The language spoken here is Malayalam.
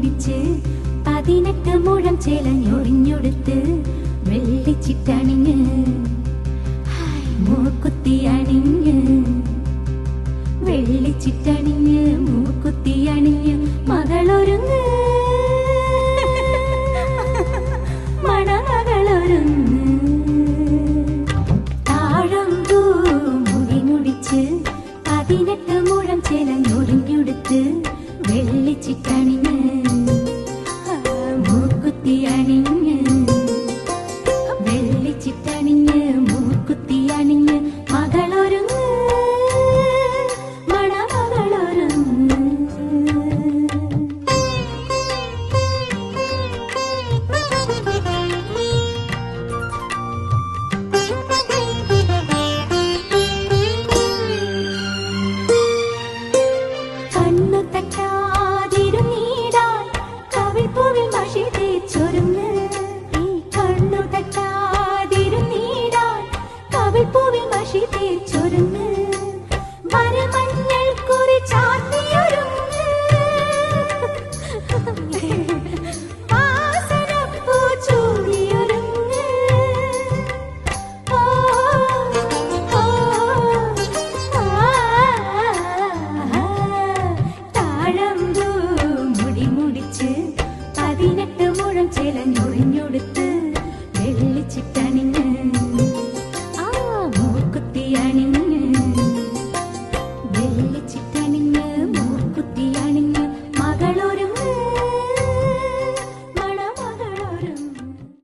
മുടിച്ച് 18 മുഴം ചേലഞ്ഞൊറിഞ്ഞൊടുത്ത് വെള്ളിച്ചിട്ടണിഞ്ഞ് മൂക്കുത്തി അണിഞ്ഞ് വെള്ളിച്ചിട്ടണിഞ്ഞ് മൂക്കുത്തി അണിഞ്ഞ് മകളൊരുങ്ങ് മണമകളൊരുങ്ങ് താഴമ്പൂ മുടി മുടിച്ച് 18 മുഴം ചേലഞ്ഞൊറിഞ്ഞൊടുത്ത് വെള്ളിച്ചിട്ടണിഞ്ഞ് മൂക്കുത്തി അണിഞ്ഞ്